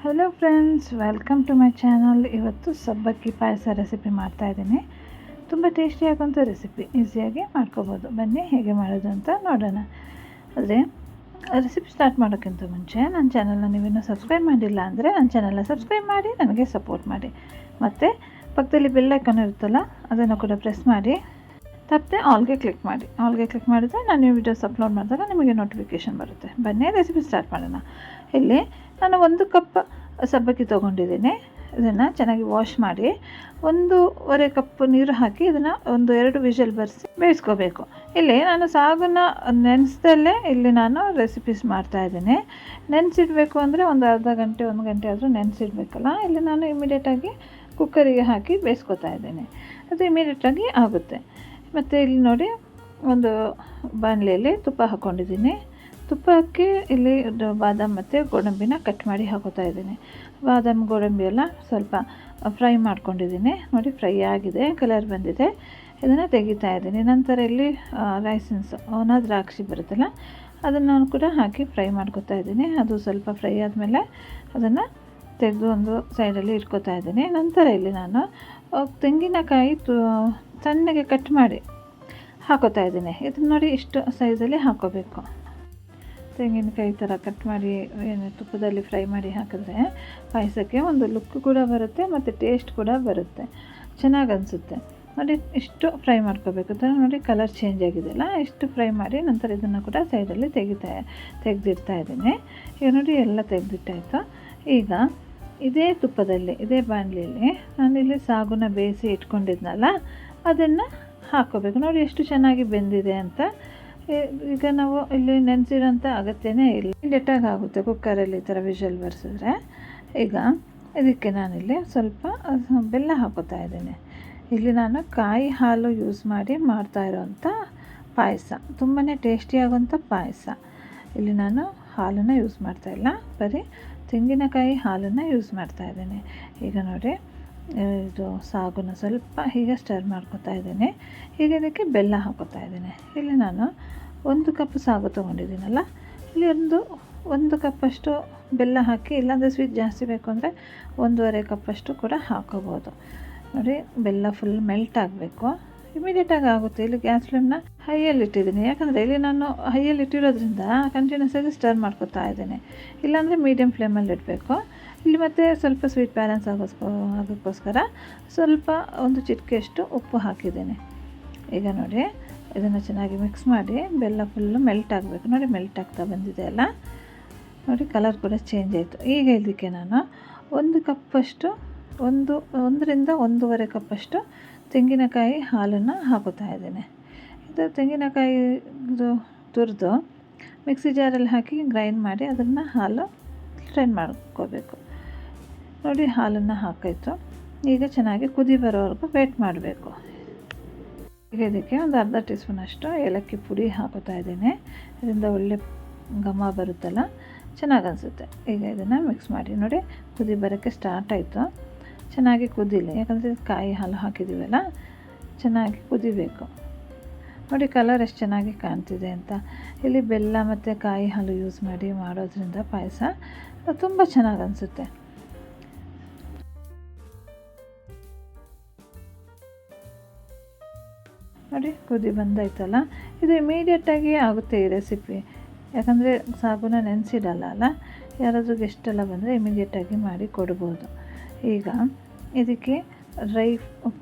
Hello friends, welcome to my channel. ಇವತ್ತು ಸಬ್ಬಕ್ಕಿ ಪಾಯಸ recipe ಮಾಡ್ತಾಯಿದ್ದೀನಿ. ತುಂಬ ಟೇಸ್ಟಿಯಾಗುವಂಥ ರೆಸಿಪಿ, ಈಸಿಯಾಗಿ ಮಾಡ್ಕೋಬೋದು. ಬನ್ನಿ ಹೇಗೆ ಮಾಡೋದು ಅಂತ ನೋಡೋಣ. ಆದರೆ ರೆಸಿಪಿ ಸ್ಟಾರ್ಟ್ ಮಾಡೋಕ್ಕಿಂತ ಮುಂಚೆ ನನ್ನ ಚಾನಲ್ನ ನೀವೇನು ಸಬ್ಸ್ಕ್ರೈಬ್ ಮಾಡಿಲ್ಲ ಅಂದರೆ ನನ್ನ ಚಾನಲ್ನ ಸಬ್ಸ್ಕ್ರೈಬ್ ಮಾಡಿ ನನಗೆ ಸಪೋರ್ಟ್ ಮಾಡಿ. ಮತ್ತು ಪಕ್ಕದಲ್ಲಿ ಬೆಲ್ ಐಕಾನ್ ಇರುತ್ತಲ್ಲ, ಅದನ್ನು ಕೂಡ ಪ್ರೆಸ್ ಮಾಡಿ. ತಪ್ಪದೆ ಆಲ್ಗೆ ಕ್ಲಿಕ್ ಮಾಡಿ. ಆಲ್ಗೆ ಕ್ಲಿಕ್ ಮಾಡಿದ್ರೆ ನಾನು ವೀಡಿಯೋಸ್ ಅಪ್ಲೋಡ್ ಮಾಡಿದಾಗ ನಿಮಗೆ ನೋಟಿಫಿಕೇಷನ್ ಬರುತ್ತೆ. ಬನ್ನಿ ರೆಸಿಪಿ ಸ್ಟಾರ್ಟ್ ಮಾಡೋಣ. ಇಲ್ಲಿ ನಾನು 1 ಕಪ್ ಸಬ್ಬಕ್ಕಿ ತೊಗೊಂಡಿದ್ದೀನಿ. ಇದನ್ನು ಚೆನ್ನಾಗಿ ವಾಶ್ ಮಾಡಿ 1.5 ಕಪ್ ನೀರು ಹಾಕಿ ಇದನ್ನು 1-2 ವಿಷಲ್ ಬರೆಸಿ ಬೇಯಿಸ್ಕೋಬೇಕು. ಇಲ್ಲಿ ನಾನು ಸಾಗನ್ನ ನೆನೆಸ್ದಲ್ಲೇ ಇಲ್ಲಿ ನಾನು ರೆಸಿಪೀಸ್ ಮಾಡ್ತಾಯಿದ್ದೀನಿ. ನೆನೆಸಿಡಬೇಕು ಅಂದರೆ ಒಂದು ಅರ್ಧ ಗಂಟೆ 1 ಗಂಟೆ ಆದರೂ ನೆನೆಸಿಡಬೇಕಲ್ಲ. ಇಲ್ಲಿ ನಾನು ಇಮಿಡಿಯೇಟಾಗಿ ಕುಕ್ಕರಿಗೆ ಹಾಕಿ ಬೇಯಿಸ್ಕೊತಾ ಇದ್ದೀನಿ. ಅದು ಇಮಿಡಿಯೇಟಾಗಿ ಆಗುತ್ತೆ. ಮತ್ತು ಇಲ್ಲಿ ನೋಡಿ, ಒಂದು ಬಾಣಲೆಯಲ್ಲಿ ತುಪ್ಪ ಹಾಕ್ಕೊಂಡಿದ್ದೀನಿ. ತುಪ್ಪಕ್ಕೆ ಇಲ್ಲಿ ಬಾದಾಮ್ ಮತ್ತು ಗೋಡಂಬಿನ ಕಟ್ ಮಾಡಿ ಹಾಕೋತಾ ಇದ್ದೀನಿ. ಬಾದಾಮ್ ಗೋಡಂಬಿ ಎಲ್ಲ ಸ್ವಲ್ಪ ಫ್ರೈ ಮಾಡ್ಕೊಂಡಿದ್ದೀನಿ. ನೋಡಿ, ಫ್ರೈ ಆಗಿದೆ, ಕಲರ್ ಬಂದಿದೆ. ಇದನ್ನು ತೆಗಿತಾ ಇದ್ದೀನಿ. ನಂತರ ಇಲ್ಲಿ ರೈಸಿನ್ಸ್ ಒಣ ದ್ರಾಕ್ಷಿ ಬರುತ್ತಲ್ಲ, ಅದನ್ನು ಕೂಡ ಹಾಕಿ ಫ್ರೈ ಮಾಡ್ಕೊತಾ ಇದ್ದೀನಿ. ಅದು ಸ್ವಲ್ಪ ಫ್ರೈ ಆದಮೇಲೆ ಅದನ್ನು ತೆಗೆದು ಒಂದು ಸೈಡಲ್ಲಿ ಇಟ್ಕೋತಾ ಇದ್ದೀನಿ. ನಂತರ ಇಲ್ಲಿ ನಾನು ತೆಂಗಿನಕಾಯಿ ಸಣ್ಣಗೆ ಕಟ್ ಮಾಡಿ ಹಾಕೋತಾ ಇದ್ದೀನಿ. ಇದನ್ನು ನೋಡಿ, ಇಷ್ಟು ಸೈಜಲ್ಲಿ ಹಾಕೋಬೇಕು. ತೆಂಗಿನಕಾಯಿ ಥರ ಕಟ್ ಮಾಡಿ ತುಪ್ಪದಲ್ಲಿ ಫ್ರೈ ಮಾಡಿ ಹಾಕಿದ್ರೆ ಪಾಯಸಕ್ಕೆ ಒಂದು ಲುಕ್ ಕೂಡ ಬರುತ್ತೆ ಮತ್ತು ಟೇಸ್ಟ್ ಕೂಡ ಬರುತ್ತೆ, ಚೆನ್ನಾಗಿ ಅನಿಸುತ್ತೆ. ನೋಡಿ, ಇಷ್ಟು ಫ್ರೈ ಮಾಡ್ಕೋಬೇಕು. ನೋಡಿ, ಕಲರ್ ಚೇಂಜ್ ಆಗಿದೆಯಲ್ಲ, ಇಷ್ಟು ಫ್ರೈ ಮಾಡಿ ನಂತರ ಇದನ್ನು ಕೂಡ ಸೈಡಲ್ಲಿ ತೆಗೆದಿಡ್ತಾ ಇದ್ದೀನಿ. ಈಗ ನೋಡಿ, ಎಲ್ಲ ತೆಗೆದಿಟ್ಟಾಯಿತು. ಈಗ ಇದೇ ತುಪ್ಪದಲ್ಲಿ, ಇದೇ ಬಾಣಲೆಯಲ್ಲಿ ನಾನಿಲ್ಲಿ ಸಾಗುನ ಬೇಯಿಸಿ ಇಟ್ಕೊಂಡಿದ್ನಲ್ಲ, ಅದನ್ನು ಹಾಕ್ಕೋಬೇಕು. ನೋಡಿ ಎಷ್ಟು ಚೆನ್ನಾಗಿ ಬೆಂದಿದೆ ಅಂತ. ಈಗ ನಾವು ಇಲ್ಲಿ ನೆನೆಸಿರೋಂಥ ಅಗತ್ಯನೇ ಇಲ್ಲ, ಇಮಿಡಿಯೇಟಾಗಿ ಆಗುತ್ತೆ ಕುಕ್ಕರಲ್ಲಿ ಈ ಥರ ವಿಷಲ್ ಬರ್ಸಿದ್ರೆ. ಈಗ ಇದಕ್ಕೆ ನಾನಿಲ್ಲಿ ಸ್ವಲ್ಪ ಬೆಲ್ಲ ಹಾಕೋತಾ ಇದ್ದೀನಿ. ಇಲ್ಲಿ ನಾನು ಕಾಯಿ ಹಾಲು ಯೂಸ್ ಮಾಡಿ ಮಾಡ್ತಾ ಇರೋವಂಥ ಪಾಯಸ, ತುಂಬಾ ಟೇಸ್ಟಿಯಾಗುವಂಥ ಪಾಯಸ. ಇಲ್ಲಿ ನಾನು ಹಾಲನ್ನು ಯೂಸ್ ಮಾಡ್ತಾಯಿಲ್ಲ, ಬರೀ ತೆಂಗಿನಕಾಯಿ ಹಾಲನ್ನು ಯೂಸ್ ಮಾಡ್ತಾಯಿದ್ದೀನಿ. ಈಗ ನೋಡಿ, ಇದು ಸಾಗುನ ಸ್ವಲ್ಪ ಹೀಗೆ ಸ್ಟರ್ ಮಾಡ್ಕೊತಾ ಇದ್ದೀನಿ. ಈಗ ಇದಕ್ಕೆ ಬೆಲ್ಲ ಹಾಕೋತಾ ಇದ್ದೀನಿ. ಇಲ್ಲಿ ನಾನು 1 ಕಪ್ ಸಾಗು ತೊಗೊಂಡಿದ್ದೀನಲ್ಲ, ಇಲ್ಲಿ ಒಂದು ಕಪ್ಪಷ್ಟು ಬೆಲ್ಲ ಹಾಕಿ, ಇಲ್ಲಾಂದರೆ ಸ್ವೀಟ್ ಜಾಸ್ತಿ ಬೇಕು ಅಂದರೆ 1.5 ಕಪ್ಪಷ್ಟು ಕೂಡ ಹಾಕೋಬೋದು. ನೋಡಿ, ಬೆಲ್ಲ ಫುಲ್ ಮೆಲ್ಟ್ ಆಗಬೇಕು, ಇಮಿಡಿಯೇಟಾಗಿ ಆಗುತ್ತೆ. ಇಲ್ಲಿ ಗ್ಯಾಸ್ ಫ್ಲೇಮ್ನ ಹೈಯಲ್ಲಿ ಇಟ್ಟಿದ್ದೀನಿ, ಯಾಕಂದರೆ ಇಲ್ಲಿ ನಾನು ಹೈಯಲ್ಲಿ ಇಟ್ಟಿರೋದ್ರಿಂದ ಕಂಟಿನ್ಯೂಸ್ ಆಗಿ ಸ್ಟರ್ ಮಾಡ್ಕೊತಾ ಇದ್ದೀನಿ. ಇಲ್ಲಾಂದರೆ ಮೀಡಿಯಮ್ ಫ್ಲೇಮಲ್ಲಿ ಇಡಬೇಕು. ಇಲ್ಲಿ ಮತ್ತು ಸ್ವಲ್ಪ ಸ್ವೀಟ್ ಬ್ಯಾಲೆನ್ಸ್ ಆಗೋಕ್ಕೋಸ್ಕರ ಸ್ವಲ್ಪ ಒಂದು ಚಿಟಿಕೆಯಷ್ಟು ಉಪ್ಪು ಹಾಕಿದ್ದೀನಿ. ಈಗ ನೋಡಿ, ಇದನ್ನು ಚೆನ್ನಾಗಿ ಮಿಕ್ಸ್ ಮಾಡಿ, ಬೆಲ್ಲ ಫುಲ್ಲು ಮೆಲ್ಟ್ ಆಗಬೇಕು. ನೋಡಿ, ಮೆಲ್ಟ್ ಆಗ್ತಾ ಬಂದಿದೆ ಅಲ್ಲ. ನೋಡಿ, ಕಲರ್ ಕೂಡ ಚೇಂಜ್ ಆಯಿತು. ಈಗ ಇದಕ್ಕೆ ನಾನು 1 ಕಪ್ಪಷ್ಟು 1ರಿಂದ 1.5 ಕಪ್ಪಷ್ಟು ತೆಂಗಿನಕಾಯಿ ಹಾಲನ್ನು ಹಾಕೋತಾ ಇದ್ದೀನಿ. ಇದು ತೆಂಗಿನಕಾಯಿ ತುರಿದು ಮಿಕ್ಸಿ ಜಾರಲ್ಲಿ ಹಾಕಿ ಗ್ರೈಂಡ್ ಮಾಡಿ ಅದನ್ನು ಹಾಲು ಸ್ಟ್ರೈನ್ ಮಾಡ್ಕೋಬೇಕು. ನೋಡಿ, ಹಾಲನ್ನು ಹಾಕಾಯಿತು. ಈಗ ಚೆನ್ನಾಗಿ ಕುದಿ ಬರೋವರೆಗೂ ವೇಟ್ ಮಾಡಬೇಕು. ಈಗ ಇದಕ್ಕೆ ಒಂದು ಅರ್ಧ ಟೀ ಸ್ಪೂನಷ್ಟು ಏಲಕ್ಕಿ ಪುಡಿ ಹಾಕೋತಾ ಇದ್ದೀನಿ. ಇದರಿಂದ ಒಳ್ಳೆ ಘಮ ಬರುತ್ತಲ್ಲ, ಚೆನ್ನಾಗಿ ಅನಿಸುತ್ತೆ. ಈಗ ಇದನ್ನು ಮಿಕ್ಸ್ ಮಾಡಿ. ನೋಡಿ, ಕುದಿ ಬರೋಕ್ಕೆ ಸ್ಟಾರ್ಟ್ ಆಯಿತು. ಚೆನ್ನಾಗಿ ಕುದೀಲಿ, ಯಾಕಂದರೆ ಕಾಯಿ ಹಾಲು ಹಾಕಿದ್ದೀವಲ್ಲ, ಚೆನ್ನಾಗಿ ಕುದಿಬೇಕು. ನೋಡಿ, ಕಲರ್ ಎಷ್ಟು ಚೆನ್ನಾಗಿ ಕಾಣ್ತಿದೆ ಅಂತ. ಇಲ್ಲಿ ಬೆಲ್ಲ ಮತ್ತು ಕಾಯಿ ಹಾಲು ಯೂಸ್ ಮಾಡಿ ಮಾಡೋದ್ರಿಂದ ಪಾಯಸ ತುಂಬ ಚೆನ್ನಾಗಿ ಅನಿಸುತ್ತೆ. ನೋಡಿ, ಕುದಿ ಬಂದಾಯ್ತಲ್ಲ. ಇದು ಇಮಿಡಿಯೇಟಾಗಿ ಆಗುತ್ತೆ ಈ ರೆಸಿಪಿ, ಯಾಕಂದರೆ ಸಾಗುನ ನೆನೆಸಿಡಲ್ಲ ಅಲ್ಲ. ಯಾರಾದರೂ ಗೆಸ್ಟೆಲ್ಲ ಬಂದರೆ ಇಮಿಡಿಯೇಟಾಗಿ ಮಾಡಿ ಕೊಡ್ಬೋದು. ಈಗ ಇದಕ್ಕೆ ಡ್ರೈ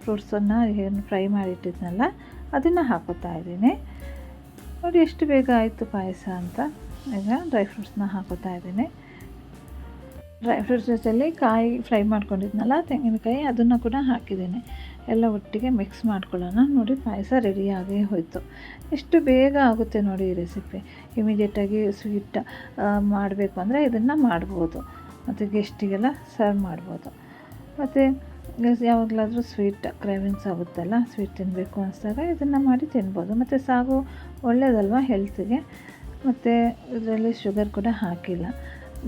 ಫ್ರೂಟ್ಸನ್ನು ಏನು ಫ್ರೈ ಮಾಡಿಟ್ಟಿದ್ನಲ್ಲ, ಅದನ್ನು ಹಾಕೋತಾ ಇದ್ದೀನಿ. ನೋಡಿ, ಎಷ್ಟು ಬೇಗ ಆಯಿತು ಪಾಯಸ ಅಂತ. ಈಗ ಡ್ರೈ ಫ್ರೂಟ್ಸ್ನ ಹಾಕೋತಾ ಇದ್ದೀನಿ. ಡ್ರೈ ಫ್ರೂಟ್ಸ್ ಜೊತೆಯಲ್ಲಿ ಕಾಯಿ ಫ್ರೈ ಮಾಡ್ಕೊಂಡಿದ್ನಲ್ಲ, ತೆಂಗಿನಕಾಯಿ, ಅದನ್ನು ಕೂಡ ಹಾಕಿದ್ದೀನಿ. ಎಲ್ಲ ಒಟ್ಟಿಗೆ ಮಿಕ್ಸ್ ಮಾಡ್ಕೊಳ್ಳೋಣ. ನೋಡಿ, ಪಾಯಸ ರೆಡಿಯಾಗೇ ಹೋಯಿತು. ಎಷ್ಟು ಬೇಗ ಆಗುತ್ತೆ ನೋಡಿ ಈ ರೆಸಿಪಿ. ಇಮಿಡಿಯೇಟಾಗಿ ಸ್ವೀಟ್ ಮಾಡಬೇಕು ಅಂದರೆ ಇದನ್ನು ಮಾಡ್ಬೋದು, ಮತ್ತು ಗೆಸ್ಟಿಗೆಲ್ಲ ಸರ್ವ್ ಮಾಡ್ಬೋದು. ಮತ್ತು ಯಾವಾಗಲಾದರೂ ಸ್ವೀಟ್ ಕ್ರೇವಿಂಗ್ಸ್ ಆಗುತ್ತಲ್ಲ, ಸ್ವೀಟ್ ತಿನ್ನಬೇಕು ಅನಿಸಿದಾಗ ಇದನ್ನು ಮಾಡಿ ತಿನ್ಬೋದು. ಮತ್ತು ಸಾಗು ಒಳ್ಳೆಯದಲ್ವ ಹೆಲ್ತಿಗೆ. ಮತ್ತು ಇದರಲ್ಲಿ ಶುಗರ್ ಕೂಡ ಹಾಕಿಲ್ಲ,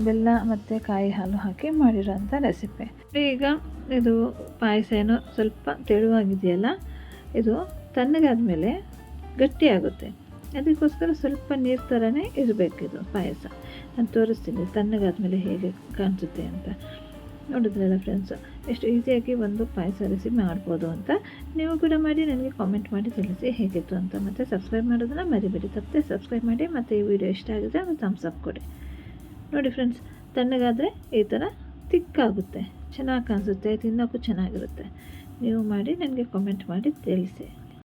ಬೆಲ್ಲ ಮತ್ತು ಕಾಯಿ ಹಾಲು ಹಾಕಿ ಮಾಡಿರೋಂಥ ರೆಸಿಪಿ. ಈಗ ಇದು ಪಾಯಸ ಏನೋ ಸ್ವಲ್ಪ ತೆಳುವಾಗಿದೆಯಲ್ಲ, ಇದು ತಣ್ಣಗಾದ ಮೇಲೆ ಗಟ್ಟಿಯಾಗುತ್ತೆ. ಅದಕ್ಕೋಸ್ಕರ ಸ್ವಲ್ಪ ನೀರು ಥರನೇ ಇರಬೇಕಿದು ಪಾಯಸ. ನಾನು ತೋರಿಸ್ತೀನಿ ತಣ್ಣಗಾದ್ಮೇಲೆ ಹೇಗೆ ಕಾಣಿಸುತ್ತೆ ಅಂತ. ನೋಡಿದ್ರಲ್ಲ ಫ್ರೆಂಡ್ಸ್, ಎಷ್ಟು ಈಸಿಯಾಗಿ ಒಂದು ಪಾಯಸ ರೆಸಿಪಿ ಮಾಡ್ಬೋದು ಅಂತ. ನೀವು ಕೂಡ ಮಾಡಿ ನನಗೆ ಕಾಮೆಂಟ್ ಮಾಡಿ ತಿಳಿಸಿ ಹೇಗಿತ್ತು ಅಂತ. ಮತ್ತು ಸಬ್ಸ್ಕ್ರೈಬ್ ಮಾಡೋದನ್ನು ಮರಿಬೇಡಿ, ತಪ್ಪದೆ ಸಬ್ಸ್ಕ್ರೈಬ್ ಮಾಡಿ. ಮತ್ತು ಈ ವಿಡಿಯೋ ಇಷ್ಟ ಆಗಿದ್ರೆ ಒಂದು ಥಮ್ಸ್ ಅಪ್ ಕೊಡಿ. ನೋಡಿ ಫ್ರೆಂಡ್ಸ್, ತಣ್ಣಗಾದರೆ ಈ ಥರ ತಿಕ್ಕಾಗುತ್ತೆ, ಚೆನ್ನಾಗಿ ಕಾಣಿಸುತ್ತೆ, ತಿನ್ನೋಕ್ಕೂ ಚೆನ್ನಾಗಿರುತ್ತೆ. ನೀವು ಮಾಡಿ ನನಗೆ ಕಾಮೆಂಟ್ ಮಾಡಿ ತಿಳಿಸಿ.